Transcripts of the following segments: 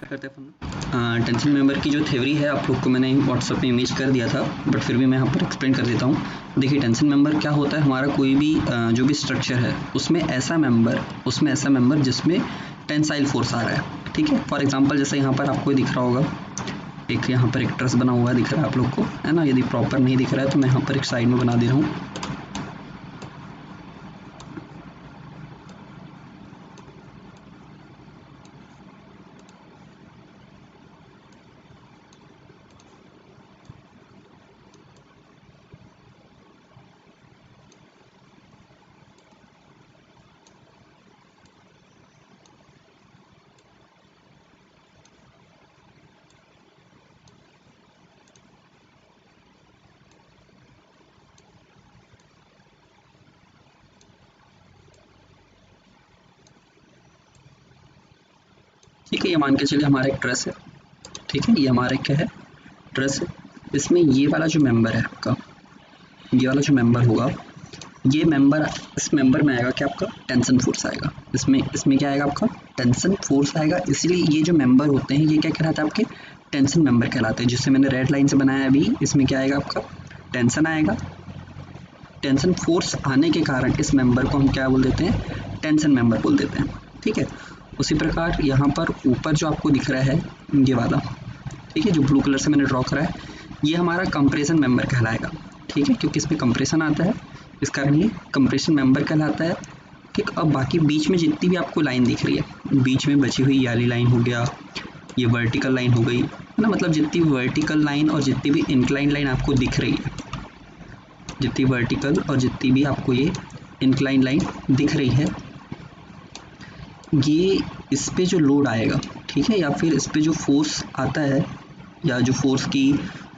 करते हैं अपन। Tension member की जो थ्योरी है आप लोग को मैंने व्हाट्सएप पे इमेज कर दिया था, बट फिर भी मैं यहाँ पर एक्सप्लेन कर देता हूँ। देखिए टेंशन मेंबर क्या होता है, हमारा कोई भी जो भी स्ट्रक्चर है उसमें ऐसा मेंबर जिसमें टेंसाइल फोर्स आ रहा है। ठीक है, फॉर एग्जांपल जैसे यहाँ पर आपको दिख रहा होगा, एक यहाँ पर एक ट्रस बना हुआ दिख रहा है आप लोग को, है ना। यदि प्रॉपर नहीं दिख रहा है तो मैं यहाँ पर एक साइड में बना दे रहा हूँ। ठीक है, ये मान के चलिए हमारा एक ट्रस है। ठीक है, ये हमारा क्या है, ट्रस है। इसमें ये वाला जो मेंबर है आपका, ये वाला जो मेंबर होगा, ये मेंबर, इस मेंबर में आएगा क्या आपका टेंशन फोर्स आएगा। इसमें क्या आएगा आपका टेंशन फोर्स आएगा। इसलिए ये जो मेंबर होते हैं ये क्या कहलाते हैं आपके टेंशन मेंबर कहलाते हैं। जिससे मैंने रेड लाइन से बनाया अभी, इसमें क्या आएगा आपका टेंशन आएगा। टेंशन फोर्स आने के कारण इस मेंबर को हम क्या बोल देते हैं, टेंशन मेंबर बोल देते हैं। ठीक है, उसी प्रकार यहाँ पर ऊपर जो आपको दिख रहा है ये वाला, ठीक है, जो ब्लू कलर से मैंने ड्रॉ करा है, ये हमारा कंप्रेशन मेंबर कहलाएगा। ठीक है, क्योंकि इसमें कंप्रेशन आता है, इस कारण ये कंप्रेशन मेंबर कहलाता है। ठीक, अब बाकी बीच में जितनी भी आपको लाइन दिख रही है, बीच में बची हुई याली लाइन हो गया, ये वर्टिकल लाइन हो गई, है ना, मतलब जितनी वर्टिकल लाइन और जितनी भी इंक्लाइन लाइन आपको दिख रही है, जितनी वर्टिकल और जितनी भी आपको ये इंक्लाइन लाइन दिख रही है, ये इस पे जो लोड आएगा, ठीक है, या फिर इस पे जो फोर्स आता है, या जो फोर्स की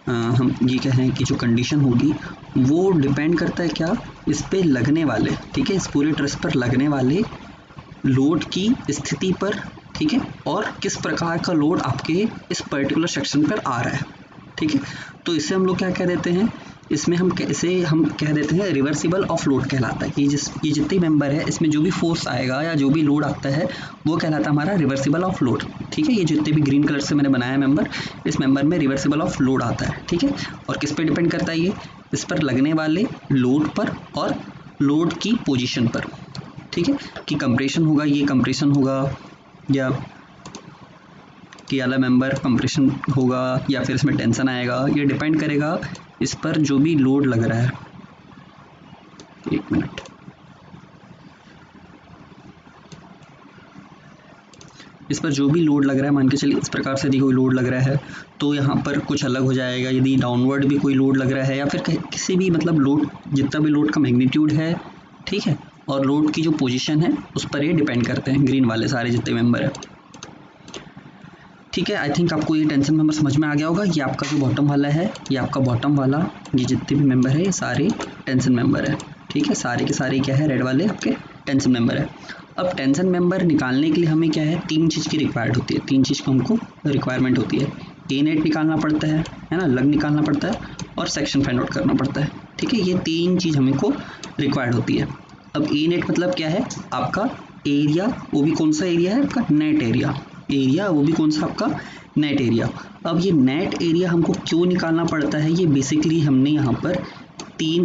हम ये कहें कि जो कंडीशन होगी, वो डिपेंड करता है क्या, इस पे लगने वाले, ठीक है, इस पूरे ट्रस पर लगने वाले लोड की स्थिति पर। ठीक है, और किस प्रकार का लोड आपके इस पर्टिकुलर सेक्शन पर आ रहा है। ठीक है, तो इसे हम लोग क्या कह देते हैं, इसमें हम कह देते हैं रिवर्सिबल ऑफ लोड कहलाता है। ये जितनी मेंबर है इसमें जो भी फोर्स आएगा या जो भी लोड आता है वो कहलाता है हमारा रिवर्सिबल ऑफ लोड। ठीक है, ये जितने भी ग्रीन कलर से मैंने बनाया मेंबर, इस मेंबर में रिवर्सिबल ऑफ लोड आता है। ठीक है, और किस पे डिपेंड करता है ये, इस पर लगने वाले लोड पर और लोड की पोजिशन पर। ठीक है, कि कंप्रेशन होगा, ये कंप्रेशन होगा, या कि वाला मेंबर कंप्रेशन होगा, या फिर इसमें टेंशन आएगा, ये डिपेंड करेगा इस पर जो भी लोड लग रहा है। एक मिनट, इस पर जो भी लोड लग रहा है, मान के चलिए इस प्रकार से यदि कोई लोड लग रहा है तो यहाँ पर कुछ अलग हो जाएगा। यदि डाउनवर्ड भी कोई लोड लग रहा है, या फिर किसी भी मतलब लोड, जितना भी लोड का मैग्नीट्यूड है, ठीक है, और लोड की जो पोजीशन है उस पर ये डिपेंड करते हैं, ग्रीन वाले सारे जितने मेंबर है। ठीक है, आई थिंक आपको ये टेंशन मेंबर समझ में आ गया होगा। ये आपका जो बॉटम वाला है, ये आपका बॉटम वाला, ये जितने भी मेंबर है ये सारे टेंशन मेंबर है। ठीक है, सारे के सारे क्या है, रेड वाले आपके टेंशन मेंबर है। अब टेंशन मेंबर निकालने के लिए हमें क्या है, तीन चीज़ की रिक्वायर्ड होती है, तीन चीज़ का हमको रिक्वायरमेंट होती है। ए नेट निकालना पड़ता है ना, लग निकालना पड़ता है, और सेक्शन फाइंड आउट करना पड़ता है। ठीक है, ये तीन चीज़ हमें को रिक्वायर्ड होती है। अब ए नेट मतलब क्या है, आपका एरिया, वो भी कौन सा एरिया है आपका, नेट एरिया, वो भी कौन सा आपका नेट एरिया। अब ये नेट एरिया हमको क्यों निकालना पड़ता है, ये बेसिकली हमने यहाँ पर तीन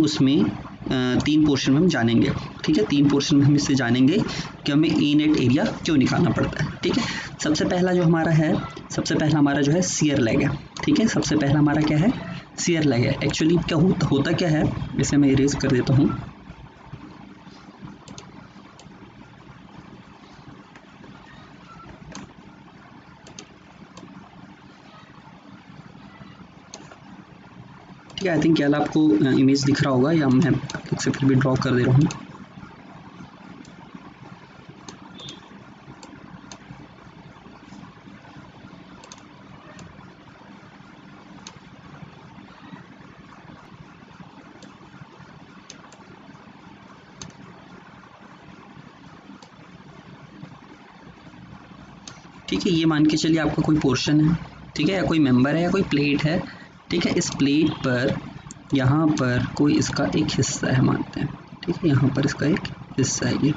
पोर्शन में हम जानेंगे। ठीक है, तीन पोर्शन में हम इससे जानेंगे कि हमें ए नेट एरिया क्यों निकालना पड़ता है। ठीक है, सबसे पहला हमारा जो है शियर लेग है। ठीक है, सबसे पहला हमारा क्या है, शियर लेग है। एक्चुअली क्या होता क्या है, इसे मैं इरेज कर देता हूँ। ठीक है, आई थिंक क्या आपको इमेज दिख रहा होगा, या मैं आप से फिर भी ड्रॉ कर दे रहा हूँ। ठीक है, ये मान के चलिए आपका कोई पोर्शन है, ठीक है, या कोई मेंबर है, या कोई प्लेट है। ठीक है, इस प्लेट पर यहाँ पर कोई इसका एक हिस्सा है मानते हैं। ठीक है, यहाँ पर इसका एक हिस्सा है ये।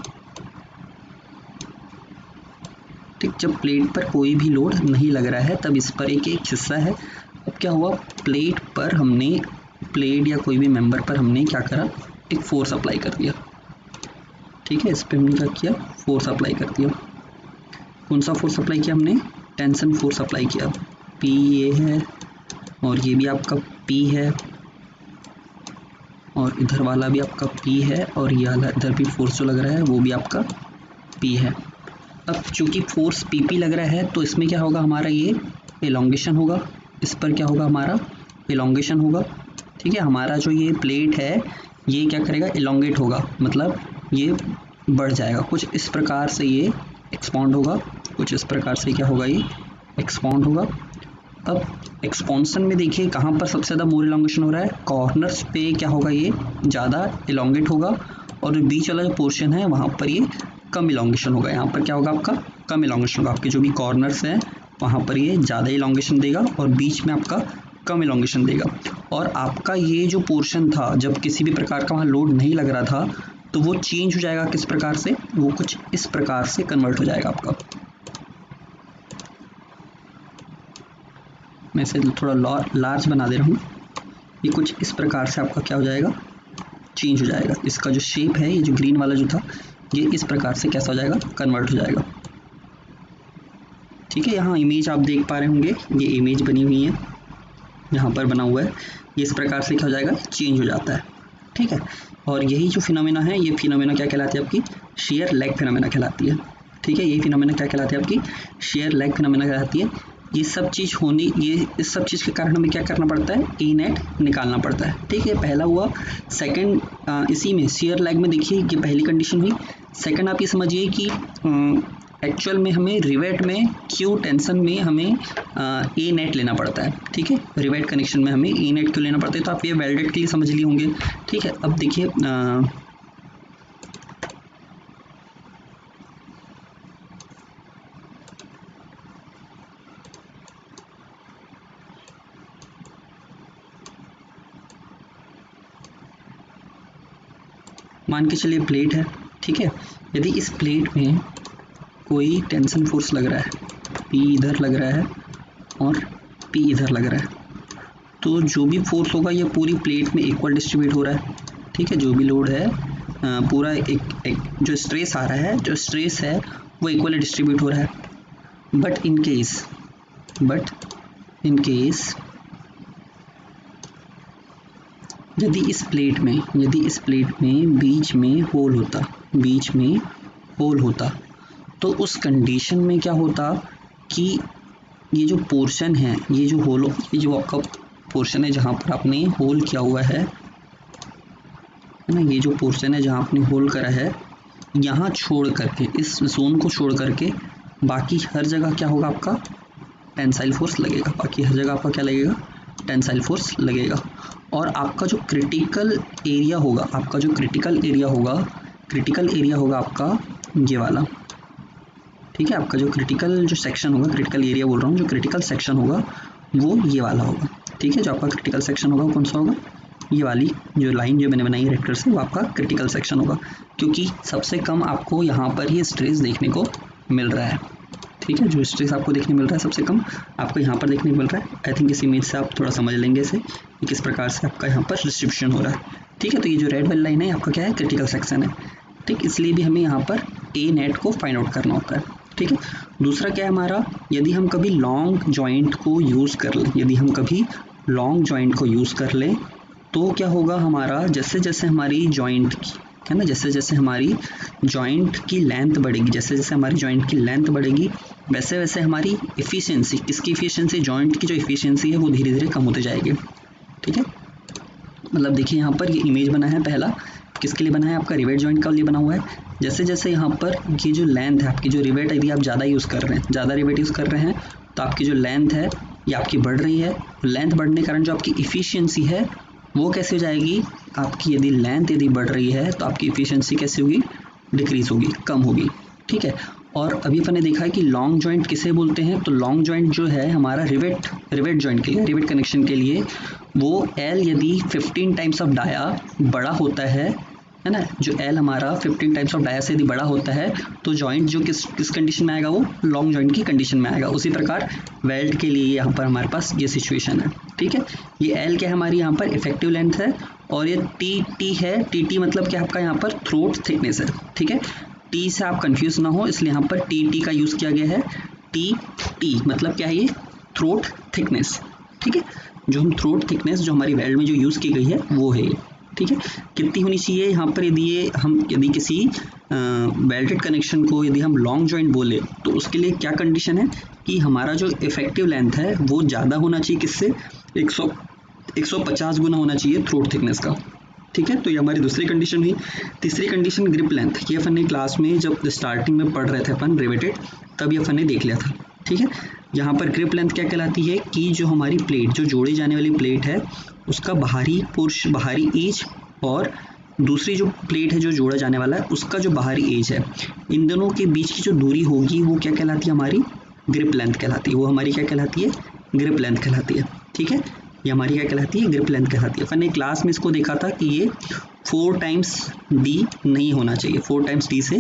ठीक, जब प्लेट पर कोई भी लोड नहीं लग रहा है तब इस पर एक हिस्सा है। अब क्या हुआ, प्लेट पर हमने, प्लेट या कोई भी मेंबर पर हमने क्या करा, एक फोर्स अप्लाई कर दिया। ठीक है, इस पर हमने क्या किया, फोर्स अप्लाई कर दिया। कौन सा फोर्स अप्लाई किया हमने, टेंशन फोर्स अप्लाई किया। पी ये है और ये भी आपका पी है और इधर वाला भी आपका पी है और ये वाला इधर भी फोर्स जो लग रहा है वो भी आपका पी है। अब चूंकि फोर्स पी पी लग रहा है तो इसमें क्या होगा, हमारा ये एलोंगेशन होगा, इस पर क्या होगा, हमारा एलोंगेशन होगा। ठीक है, हमारा जो ये प्लेट है ये क्या करेगा, एलोंगेट होगा, मतलब ये बढ़ जाएगा। कुछ इस प्रकार से ये एक्सपांड होगा, कुछ इस प्रकार से क्या होगा, ये एक्सपांड होगा। अब एक्सपांशन में देखिए कहाँ पर सबसे ज़्यादा मोर एलोंगेशन हो रहा है, कॉर्नर्स पे क्या होगा, ये ज़्यादा एलोंगेट होगा और जो बीच वाला जो पोर्शन है वहाँ पर ये कम एलोंगेशन होगा। यहाँ पर क्या होगा, आपका कम एलोंगेशन होगा। आपके जो भी कॉर्नर्स हैं वहाँ पर ये ज़्यादा एलोंगेशन देगा और बीच में आपका कम एलोंगेशन देगा। और आपका ये जो पोर्शन था जब किसी भी प्रकार का वहाँ लोड नहीं लग रहा था तो वो चेंज हो जाएगा, किस प्रकार से, वो कुछ इस प्रकार से कन्वर्ट हो जाएगा आपका। मैं इसे थोड़ा लार्ज बना दे रहा हूँ। ये कुछ इस प्रकार से आपका क्या हो जाएगा, चेंज हो जाएगा। इसका जो शेप है, ये जो ग्रीन वाला जो था, ये इस प्रकार से कैसा हो जाएगा, कन्वर्ट हो जाएगा। ठीक है, यहाँ इमेज आप देख पा रहे होंगे, ये इमेज बनी हुई है, यहाँ पर बना हुआ है, ये इस प्रकार से क्या हो जाएगा, चेंज हो जाता है। ठीक है, और यही जो फिनोमेना है, ये फिनोमेना क्या कहलाती है, आपकी शेयर लेग फिनोमेना कहलाती है। ठीक है, ये फिनोमेना क्या कहलाती है, आपकी शेयर लेग फिनोमेना कहलाती है। ये सब चीज़ होनी, ये इस सब चीज़ के कारण हमें क्या करना पड़ता है, ए नेट निकालना पड़ता है। ठीक है, पहला हुआ। सेकंड, इसी में शेयर लेग में देखिए ये पहली कंडीशन हुई। सेकंड आप ये समझिए कि एक्चुअल में हमें रिवेट में क्यू टेंशन में हमें ए नेट लेना पड़ता है। ठीक है, रिवेट कनेक्शन में हमें ए नेट क्यों लेना पड़ता है, तो आप ये वेल्डेड के लिए समझ लिए होंगे। ठीक है, अब देखिए मान के चलिए प्लेट है। ठीक है, यदि इस प्लेट में कोई टेंशन फोर्स लग रहा है, पी इधर लग रहा है और पी इधर लग रहा है, तो जो भी फोर्स होगा ये पूरी प्लेट में इक्वल डिस्ट्रीब्यूट हो रहा है। ठीक है, जो भी लोड है पूरा एक जो स्ट्रेस आ रहा है, जो स्ट्रेस है वो इक्वली डिस्ट्रीब्यूट हो रहा है। बट इन केस यदि इस प्लेट में बीच में होल होता तो उस कंडीशन में क्या होता कि ये जो पोर्शन है, ये जो आपका पोर्शन है जहाँ पर आपने होल किया हुआ है ना, ये जो पोर्शन है जहाँ आपने होल करा है, यहाँ छोड़ करके, इस जोन को छोड़ करके बाकी हर जगह क्या होगा, आपका टेंसाइल फोर्स लगेगा। बाकी हर जगह आपका क्या लगेगा, टेंसाइल फोर्स लगेगा। और आपका जो क्रिटिकल एरिया होगा, क्रिटिकल एरिया होगा आपका ये वाला। ठीक है, आपका जो क्रिटिकल जो सेक्शन होगा, क्रिटिकल एरिया बोल रहा हूँ, जो क्रिटिकल सेक्शन होगा वो ये वाला होगा। ठीक है, जो आपका क्रिटिकल सेक्शन होगा कौन सा होगा, ये वाली जो लाइन जो मैंने बनाई है रेक्टर से, वो आपका क्रिटिकल सेक्शन होगा, क्योंकि सबसे कम आपको यहाँ पर ही स्ट्रेस देखने को मिल रहा है। ठीक है, जो स्ट्रेस आपको देखने मिल रहा है सबसे कम आपको यहाँ पर देखने को मिल रहा है। आई थिंक इस इमेज से आप थोड़ा समझ लेंगे इसे कि किस प्रकार से आपका यहाँ पर डिस्ट्रीब्यूशन हो रहा है। ठीक है, तो ये जो रेड वाली लाइन है आपका क्या है, क्रिटिकल सेक्शन है। ठीक, इसलिए भी हमें यहाँ पर ए नेट को फाइंड आउट करना होता है। ठीक है, दूसरा क्या है हमारा, यदि हम कभी लॉन्ग जॉइंट को यूज़ कर लें, तो क्या होगा हमारा, जैसे जैसे हमारी जॉइंट की है ना, जैसे हमारी जॉइंट की लेंथ बढ़ेगी, वैसे वैसे हमारी एफिशिएंसी, किसकी एफिशिएंसी, जॉइंट की जो एफिशिएंसी है वो धीरे धीरे कम होते जाएगी। ठीक है, मतलब देखिए यहाँ पर ये इमेज बना है, पहला किसके लिए बना है, आपका रिवेट जॉइंट के लिए बना हुआ है। जैसे जैसे यहाँ पर ये जो लेंथ है आपकी, जो रिवेट यदि आप ज़्यादा रिवेट यूज़ कर रहे हैं तो आपकी जो लेंथ है ये आपकी बढ़ रही है। लेंथ बढ़ने के कारण जो आपकी इफ़िशियंसी है वो कैसे हो जाएगी, आपकी यदि लेंथ बढ़ रही है तो आपकी इफ़िशियंसी कैसे होगी, डिक्रीज होगी, कम होगी। ठीक है, और अभी अपन ने देखा है कि लॉन्ग जॉइंट किसे बोलते हैं, तो लॉन्ग जॉइंट जो है हमारा रिवेट जॉइंट के लिए, रिवेट कनेक्शन के लिए, वो एल यदि 15 टाइम्स ऑफ डाया बड़ा होता है है ना। जो एल हमारा 15 टाइम्स ऑफ डाया से यदि बड़ा होता है तो जॉइंट जो किस कंडीशन में आएगा, वो लॉन्ग जॉइंट की कंडीशन में आएगा। उसी प्रकार वेल्ड के लिए यहाँ पर हमारे पास ये सिचुएशन है, ठीक है। ये एल क्या है हमारी यहाँ पर इफेक्टिव लेंथ है, और ये टी है, टी मतलब क्या आपका यहाँ पर थ्रोट थिकनेस है, ठीक है। टी से आप कंफ्यूज ना हो, इसलिए यहाँ पर टी का यूज़ किया गया है। टी मतलब क्या है, ये थ्रोट थिकनेस, ठीक है। जो हम थ्रोट थिकनेस जो हमारी वेल्ड में जो यूज़ की गई है वो है ये, ठीक है। कितनी होनी चाहिए यहाँ पर, यदि किसी वेल्डेड कनेक्शन को यदि हम लॉन्ग जॉइंट बोले तो उसके लिए क्या कंडीशन है कि हमारा जो इफेक्टिव लेंथ है वो ज़्यादा होना चाहिए, किससे, 150 गुना होना चाहिए थ्रोट थिकनेस का, ठीक है। तो ये हमारी दूसरी कंडीशन हुई। तीसरी कंडीशन ग्रिप लेंथ, ये अपन ने क्लास में जब स्टार्टिंग में पढ़ रहे थे अपन रिवेटेड, तब ये अपन ने देख लिया था, ठीक है। यहाँ पर ग्रिप लेंथ क्या कहलाती है कि जो हमारी प्लेट, जो जोड़े जाने वाली प्लेट है, उसका बाहरी एज और दूसरी जो प्लेट है जो जोड़ा जाने वाला है उसका जो बाहरी एज है, इन दोनों के बीच की जो दूरी होगी वो क्या कहलाती है, हमारी ग्रिप लेंथ कहलाती है। वो हमारी क्या कहलाती है, ग्रिप लेंथ कहलाती है, ठीक है। ये हमारी क्या कहलाती है, ग्रिप लेंथ कहलाती है। अपन ने क्लास में इसको देखा था कि ये 4 टाइम्स डी नहीं होना चाहिए, 4 टाइम्स डी से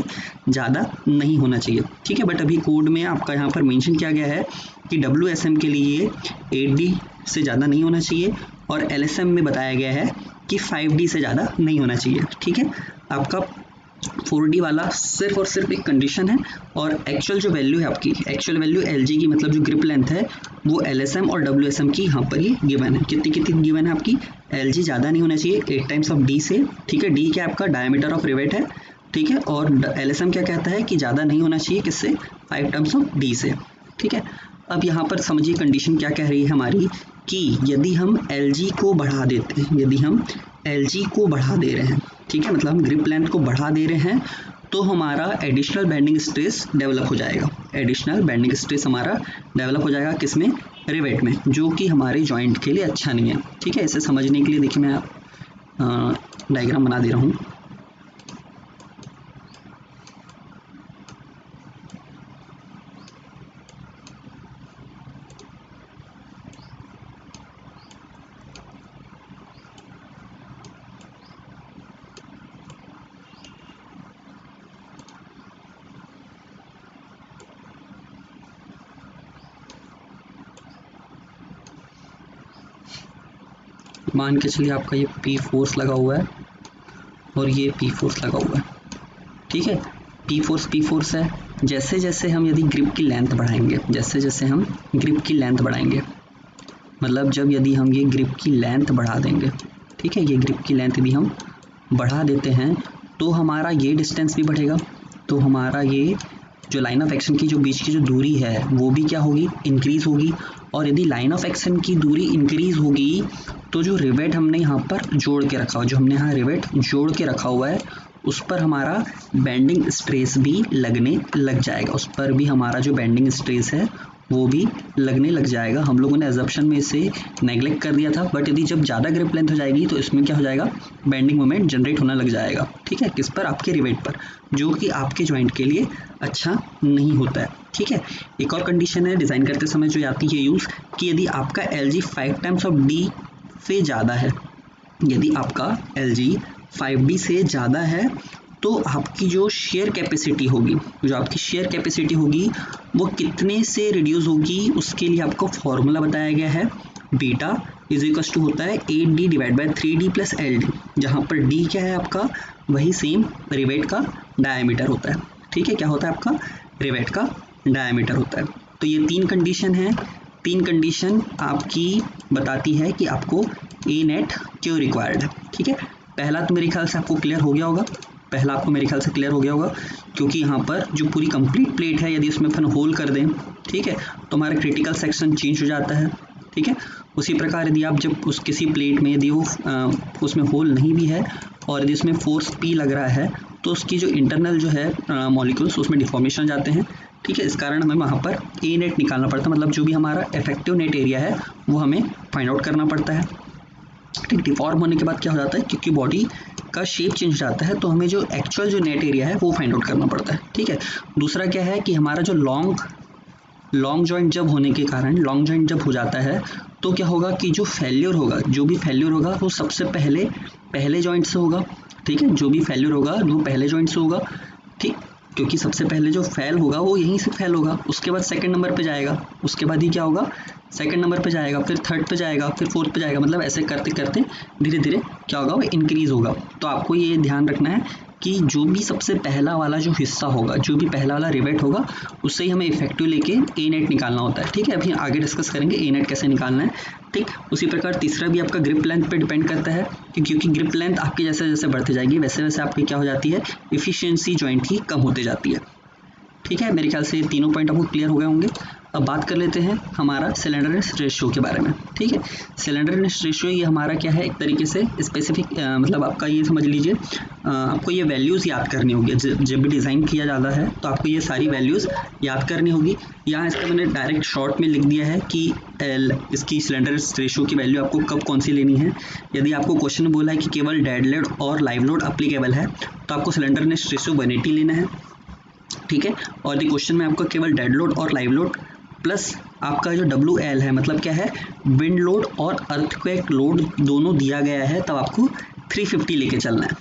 ज़्यादा नहीं होना चाहिए, ठीक है। बट अभी कोड में आपका यहाँ पर मेंशन किया गया है कि WSM के लिए 8D से ज़्यादा नहीं होना चाहिए, और LSM में बताया गया है कि 5D से ज़्यादा नहीं होना चाहिए, ठीक है। आपका 4D वाला सिर्फ और सिर्फ एक कंडीशन है, और एक्चुअल जो वैल्यू है आपकी, एक्चुअल वैल्यू LG की मतलब जो ग्रिप लेंथ है वो LSM और WSM की यहाँ पर ही गिवन है। कितनी गिवन है आपकी, LG ज़्यादा नहीं होना चाहिए 8 टाइम्स ऑफ D से, ठीक है। D क्या आपका डायमीटर ऑफ रिवेट है, ठीक है, और LSM क्या कहता है कि ज़्यादा नहीं होना चाहिए किससे, 5 टाइम्स ऑफ D से, ठीक है। अब यहाँ पर समझिए कंडीशन क्या कह रही है हमारी, कि यदि हम LG को बढ़ा देते हैं, यदि हम LG को बढ़ा दे रहे हैं, ठीक है, मतलब हम ग्रिप लेंथ को बढ़ा दे रहे हैं, तो हमारा एडिशनल बेंडिंग स्ट्रेस डेवलप हो जाएगा। एडिशनल बेंडिंग स्ट्रेस हमारा डेवलप हो जाएगा किसमें, रिवेट में, जो कि हमारे जॉइंट के लिए अच्छा नहीं है, ठीक है। इसे समझने के लिए देखिए मैं डायग्राम बना दे रहा हूँ। मान के चलिए आपका ये P फोर्स लगा हुआ है और ये P फोर्स लगा हुआ है, ठीक है। P फोर्स है। जैसे जैसे हम यदि ग्रिप की लेंथ बढ़ाएंगे, जैसे जैसे हम ग्रिप की लेंथ बढ़ाएंगे, मतलब जब यदि हम ये ग्रिप की लेंथ बढ़ा देंगे, ठीक है, ये ग्रिप की लेंथ यदि हम बढ़ा देते हैं तो हमारा ये डिस्टेंस भी बढ़ेगा, तो हमारा ये जो लाइन ऑफ एक्शन की जो बीच की जो दूरी है वो भी क्या होगी, इंक्रीज होगी। और यदि लाइन ऑफ एक्शन की दूरी इंक्रीज होगी तो जो रिवेट हमने यहाँ पर जोड़ के रखा हुआ, जो हमने यहाँ रिवेट जोड़ के रखा हुआ है, उस पर हमारा बेंडिंग स्ट्रेस भी लगने लग जाएगा, उस पर भी हमारा जो बेंडिंग स्ट्रेस है वो भी लगने लग जाएगा। हम लोगों ने अजम्पशन में इसे नेग्लेक्ट कर दिया था, बट यदि जब ज़्यादा ग्रिप लेंथ हो जाएगी तो इसमें क्या हो जाएगा, बेंडिंग मोमेंट जनरेट होने लग जाएगा, ठीक है, किस पर, आपके रिवेट पर, जो कि आपके जॉइंट के लिए अच्छा नहीं होता है, ठीक है। एक और कंडीशन है डिज़ाइन करते समय जो आती है यूज़, कि यदि आपका LG 5 टाइम्स ऑफ D से ज़्यादा है, यदि आपका LG 5D से ज़्यादा है तो आपकी जो शेयर कैपेसिटी होगी, जो आपकी शेयर कैपेसिटी होगी वो कितने से रिड्यूस होगी, उसके लिए आपको फॉर्मूला बताया गया है। बीटा इज इक्वल्स टू होता है 8D divide by 3D plus LD, जहाँ पर D क्या है आपका, वही सेम रिवेट का डायमीटर होता है, ठीक है। क्या होता है आपका, रिवेट का डायमीटर होता है। तो ये 3 कंडीशन है, 3 कंडीशन आपकी बताती है कि आपको ए नेट क्यों रिक्वायर्ड है, ठीक है। पहला तो मेरे ख्याल से आपको क्लियर हो गया होगा, पहला आपको मेरे ख्याल से क्लियर हो गया होगा, क्योंकि यहाँ पर जो पूरी कंप्लीट प्लेट है यदि उसमें अपन होल कर दें, ठीक है, तो हमारा क्रिटिकल सेक्शन चेंज हो जाता है, ठीक है। उसी प्रकार यदि आप जब उस किसी प्लेट में यदि वो उसमें होल नहीं भी है और यदि उसमें फोर्स P लग रहा है तो उसकी जो इंटरनल जो है मॉलिक्यूल्स उसमें डिफॉर्मेशन जाते हैं, ठीक है। इस कारण हमें वहाँ पर ए नेट निकालना पड़ता है, मतलब जो भी हमारा इफेक्टिव नेट एरिया है वो हमें फाइंड आउट करना पड़ता है, ठीक। डिफॉर्म होने के बाद क्या हो जाता है, क्योंकि बॉडी का शेप चेंज जाता है तो हमें जो एक्चुअल जो नेट एरिया है वो फाइंड आउट करना पड़ता है, ठीक है। दूसरा क्या है कि हमारा जो लॉन्ग जॉइंट जब होने के कारण, लॉन्ग जॉइंट जब हो जाता है तो क्या होगा कि जो फेल्योर होगा, जो भी फेल्योर होगा वो सबसे पहले पहले जॉइंट से होगा, ठीक है, जो भी फेल्यूर होगा वो पहले जॉइंट से होगा, ठीक, क्योंकि सबसे पहले जो फेल होगा वो यहीं से फेल होगा, उसके बाद सेकंड नंबर पे जाएगा, उसके बाद ही क्या होगा, सेकंड नंबर पे जाएगा, फिर थर्ड पे जाएगा, फिर फोर्थ पे जाएगा, मतलब ऐसे करते करते धीरे धीरे क्या होगा, वो इंक्रीज होगा। तो आपको ये ध्यान रखना है कि जो भी सबसे पहला वाला जो हिस्सा होगा, जो भी पहला वाला रिवेट होगा, उससे ही हमें इफेक्टिव लेके ए नेट निकालना होता है, ठीक है। अभी आगे डिस्कस करेंगे ए नेट कैसे निकालना है, ठीक। उसी प्रकार तीसरा भी आपका ग्रिप लेंथ पे डिपेंड करता है, क्योंकि ग्रिप लेंथ आपकी जैसे जैसे बढ़ती जाएगी वैसे वैसे आपकी क्या हो जाती है, इफिशियंसी जॉइंट की कम होती जाती है, ठीक है। मेरे ख्याल से ये तीनों पॉइंट आपको क्लियर हो गए होंगे। अब बात कर लेते हैं हमारा सिलेंडरनेस रेशियो के बारे में, ठीक है। सिलेंडरनेस रेशियो ये हमारा क्या है, एक तरीके से स्पेसिफिक मतलब आपका ये समझ लीजिए, आपको ये वैल्यूज़ याद करनी होगी जब भी डिज़ाइन किया जाता है, तो आपको ये सारी वैल्यूज़ याद करनी होगी। यहाँ इसका मैंने डायरेक्ट शॉर्ट में लिख दिया है कि इसकी सिलेंडरनेस रेशियो की वैल्यू आपको कब कौन सी लेनी है। यदि आपको क्वेश्चन में बोला है कि केवल डेड लोड और लाइव लोड अप्लीकेबल है, तो आपको सिलेंडरनेस रेशियो 180 लेना है, ठीक है। और यदि क्वेश्चन में आपको केवल डेड लोड और लाइव लोड प्लस आपका जो WL है, मतलब क्या है, विंड लोड और अर्थक्वेक लोड दोनों दिया गया है, तब आपको 350 लेके चलना है,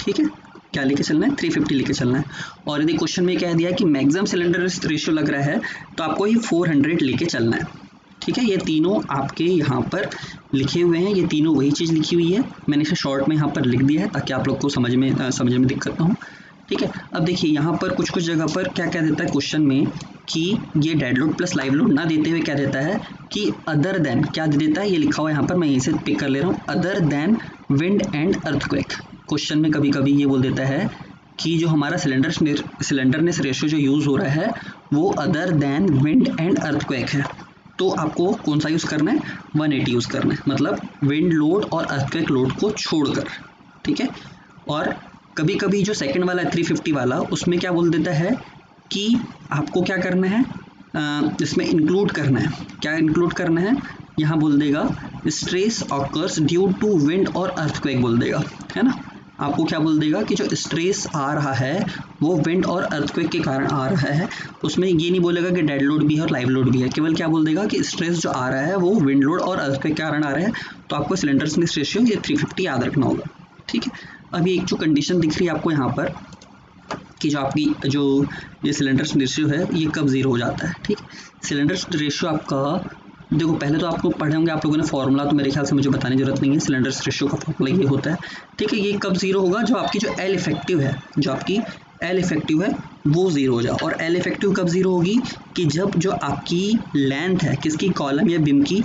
ठीक है। क्या लेके चलना है, 350 लेके चलना है। और यदि क्वेश्चन में कह दिया कि मैक्सिमम सिलेंडरनेस रेशियो लग रहा है, तो आपको ये 400 लेके चलना है, ठीक है। ये तीनों आपके यहाँ पर लिखे हुए हैं, ये तीनों वही चीज़ लिखी हुई है, मैंने इसे शॉर्ट में यहाँ पर लिख दिया है ताकि आप लोग को समझने में दिक्कत ना हो, ठीक है। अब देखिए यहाँ पर कुछ कुछ जगह पर क्या कह देता है क्वेश्चन में कि ये dead load plus live load ना देते हुए क्या देता है कि अदर देन, क्या दे देता है, ये लिखा हुआ है यहाँ पर, मैं यहीं से पिक कर ले रहा हूँ, other than wind and earthquake. Question में कभी कभी ये बोल देता है कि जो हमारा सिलेंडरनेस रेशियो जो यूज़ हो रहा है वो other than wind and earthquake है, तो आपको कौन सा यूज़ करना है, 180 यूज़ करना है, मतलब विंड लोड और अर्थक्वेक लोड को छोड़कर, ठीक है। और कभी कभी जो सेकंड वाला है 350 वाला, उसमें क्या बोल देता है कि आपको क्या करना है, इसमें इंक्लूड करना है, क्या इंक्लूड करना है, यहाँ बोल देगा stress occurs due to wind और अर्थक्वेक बोल देगा, है ना। आपको क्या बोल देगा कि जो स्ट्रेस आ रहा है वो विंड और अर्थक्वेक के कारण आ रहा है, उसमें ये नहीं बोलेगा कि डेड लोड भी है और लाइव लोड भी है, केवल क्या बोल देगा कि स्ट्रेस जो आ रहा है वो विंड लोड और अर्थक्वेक के कारण आ रहा है, तो आपको सिलेंडरनेस रेशियो ये 350 याद रखना होगा, ठीक है। अभी एक जो कंडीशन दिख रही है आपको यहाँ पर कि जो आपकी जो ये सिलेंडरनेस रेशियो है ये कब ज़ीरो हो जाता है, ठीक। सिलेंडरनेस रेशियो आपका देखो, पहले तो आपको पढ़े होंगे आप लोगों ने फॉर्मूला, तो मेरे ख्याल से मुझे बताने की जरूरत नहीं है, सिलेंडरनेस रेशियो का फॉर्मूला ये होता है, ठीक है। ये कब ज़ीरो होगा, जो आपकी जो एल इफेक्टिव है, जो आपकी एल इफेक्टिव है वो ज़ीरो हो जाए। और एल इफेक्टिव कब ज़ीरो होगी, कि जब जो आपकी लेंथ है किसकी, कॉलम या बीम की,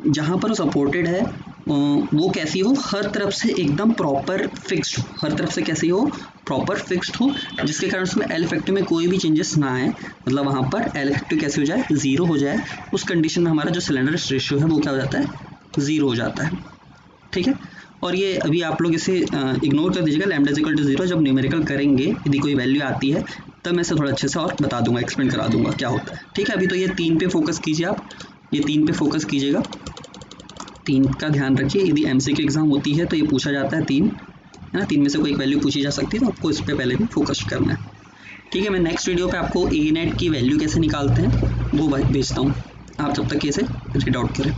जहाँ पर सपोर्टेड है वो कैसी हो, हर तरफ से एकदम प्रॉपर फिक्स्ड, हर तरफ से कैसी हो, प्रॉपर फिक्स्ड हो, जिसके कारण उसमें एल इफेक्टिव में कोई भी चेंजेस ना आए, मतलब वहाँ पर एल इफेक्टिव कैसे हो जाए, ज़ीरो हो जाए। उस कंडीशन में हमारा जो सिलेंडरनेस रेशियो है वो क्या हो जाता है, ज़ीरो हो जाता है, ठीक है। और ये अभी आप लोग इसे इग्नोर कर दीजिएगा, लैम्डा इक्वल टू 0, जब न्यूमेरिकल करेंगे यदि कोई वैल्यू आती है तब मैं इसे थोड़ा अच्छे से और बता दूंगा, एक्सप्लेन करा दूंगा क्या होता है, ठीक है। अभी तो ये 3 पे फोकस कीजिए, आप ये 3 पे फोकस कीजिएगा, 3 का ध्यान रखिए, यदि MCQ एग्जाम होती है तो ये पूछा जाता है 3, है ना, 3 में से कोई एक वैल्यू पूछी जा सकती है, तो आपको इस पर पहले भी फोकस करना है, ठीक है। मैं नेक्स्ट वीडियो पे आपको ए नेट की वैल्यू कैसे निकालते हैं वो भेजता हूँ, आप जब तक इसे रीड आउट करें।